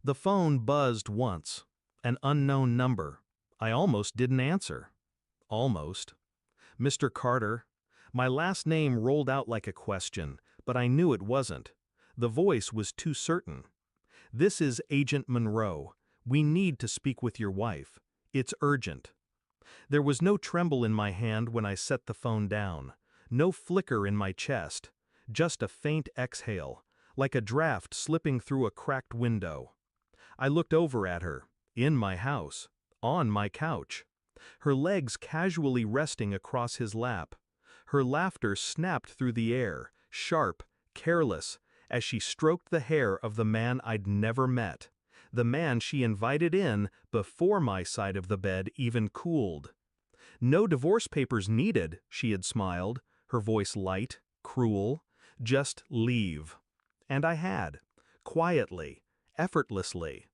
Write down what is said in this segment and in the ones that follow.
The phone buzzed once. An unknown number. I almost didn't answer. Almost. Mr. Carter. My last name rolled out like a question, but I knew it wasn't. The voice was too certain. This is Agent Monroe. We need to speak with your wife. It's urgent. There was no tremble in my hand when I set the phone down. No flicker in my chest. Just a faint exhale, like a draft slipping through a cracked window. I looked over at her, in my house, on my couch. Her legs casually resting across his lap. Her laughter snapped through the air, sharp, careless, as she stroked the hair of the man I'd never met. The man she invited in before my side of the bed even cooled. No divorce papers needed, she had smiled, her voice light, cruel. Just leave. And I had. Quietly, effortlessly.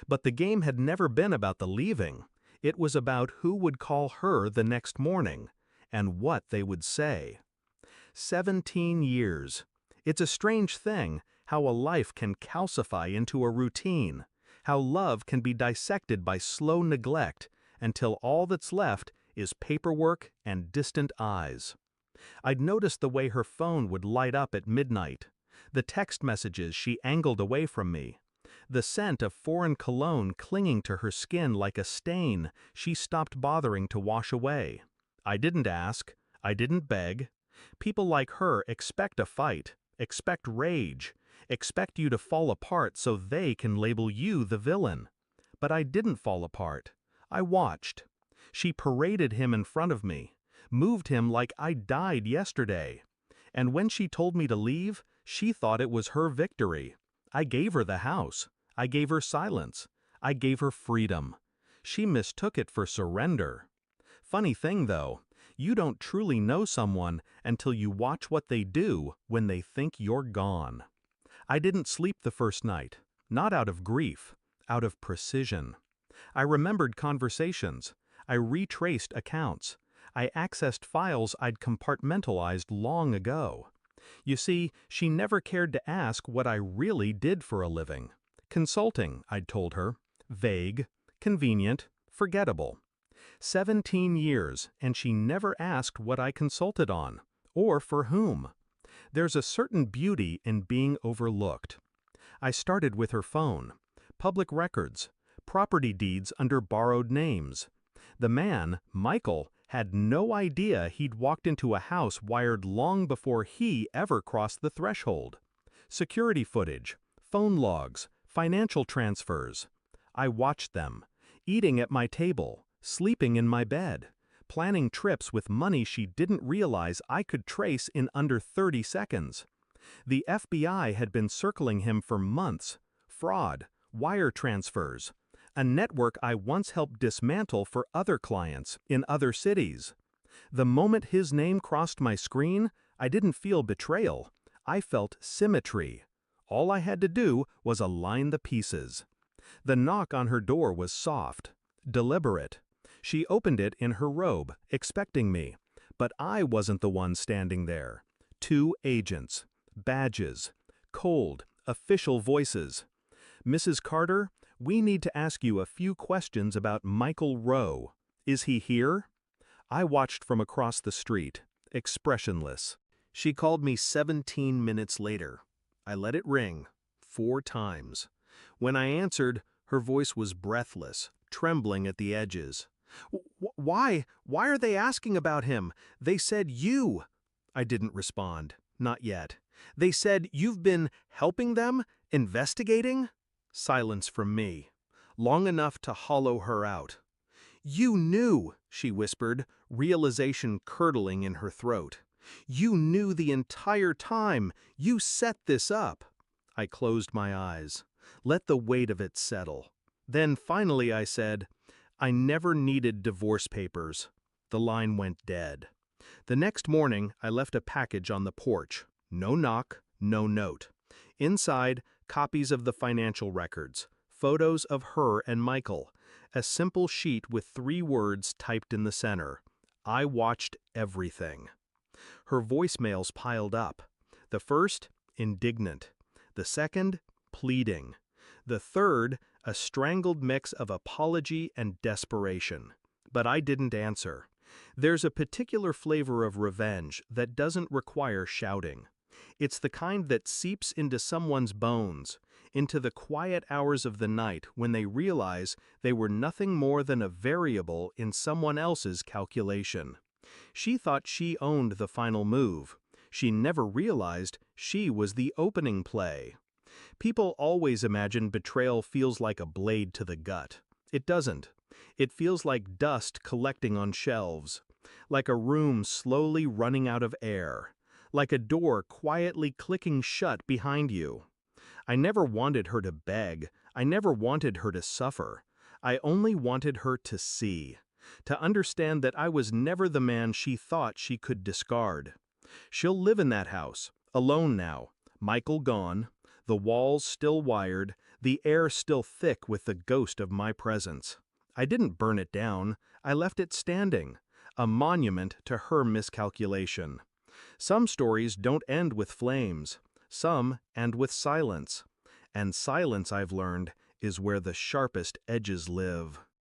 But the game had never been about the leaving. It was about who would call her the next morning, and what they would say. 17 years. It's a strange thing how a life can calcify into a routine, how love can be dissected by slow neglect until all that's left is paperwork and distant eyes. I'd noticed the way her phone would light up at midnight, the text messages she angled away from me, the scent of foreign cologne clinging to her skin like a stain she stopped bothering to wash away. I didn't ask, I didn't beg. People like her expect a fight, expect rage, expect you to fall apart so they can label you the villain. But I didn't fall apart. I watched. She paraded him in front of me, moved him like I died yesterday. And when she told me to leave, she thought it was her victory. I gave her the house. I gave her silence. I gave her freedom. She mistook it for surrender. Funny thing though, you don't truly know someone until you watch what they do when they think you're gone. I didn't sleep the first night, not out of grief, out of precision. I remembered conversations. I retraced accounts. I accessed files I'd compartmentalized long ago. You see, she never cared to ask what I really did for a living. Consulting, I'd told her. Vague, convenient, forgettable. 17 years, and she never asked what I consulted on, or for whom. There's a certain beauty in being overlooked. I started with her phone, public records, property deeds under borrowed names. The man, Michael, had no idea he'd walked into a house wired long before he ever crossed the threshold. Security footage, phone logs, financial transfers. I watched them, eating at my table, sleeping in my bed, planning trips with money she didn't realize I could trace in under 30 seconds. The FBI had been circling him for months. Fraud, wire transfers, a network I once helped dismantle for other clients in other cities. The moment his name crossed my screen, I didn't feel betrayal. I felt symmetry. All I had to do was align the pieces. The knock on her door was soft, deliberate. She opened it in her robe, expecting me, but I wasn't the one standing there. 2 agents, badges, cold, official voices. Mrs. Carter, we need to ask you a few questions about Michael Rowe. Is he here? I watched from across the street, expressionless. She called me 17 minutes later. I let it ring, 4 times. When I answered, her voice was breathless, trembling at the edges. Why? Why are they asking about him? They said you. I didn't respond. Not yet. They said you've been helping them? Investigating? Silence from me. Long enough to hollow her out. You knew, she whispered, realization curdling in her throat. You knew the entire time. You set this up. I closed my eyes. Let the weight of it settle. Then finally I said, I never needed divorce papers. The line went dead. The next morning, I left a package on the porch. No knock, no note. Inside, copies of the financial records, photos of her and Michael, a simple sheet with 3 words typed in the center. I watched everything. Her voicemails piled up. The first, indignant. The second, pleading. The third, a strangled mix of apology and desperation. But I didn't answer. There's a particular flavor of revenge that doesn't require shouting. It's the kind that seeps into someone's bones, into the quiet hours of the night when they realize they were nothing more than a variable in someone else's calculation. She thought she owned the final move. She never realized she was the opening play. People always imagine betrayal feels like a blade to the gut. It doesn't. It feels like dust collecting on shelves, like a room slowly running out of air, like a door quietly clicking shut behind you. I never wanted her to beg. I never wanted her to suffer. I only wanted her to see, to understand that I was never the man she thought she could discard. She'll live in that house, alone now, Michael gone, the walls still wired, the air still thick with the ghost of my presence. I didn't burn it down, I left it standing, a monument to her miscalculation. Some stories don't end with flames, some end with silence. And silence, I've learned, is where the sharpest edges live.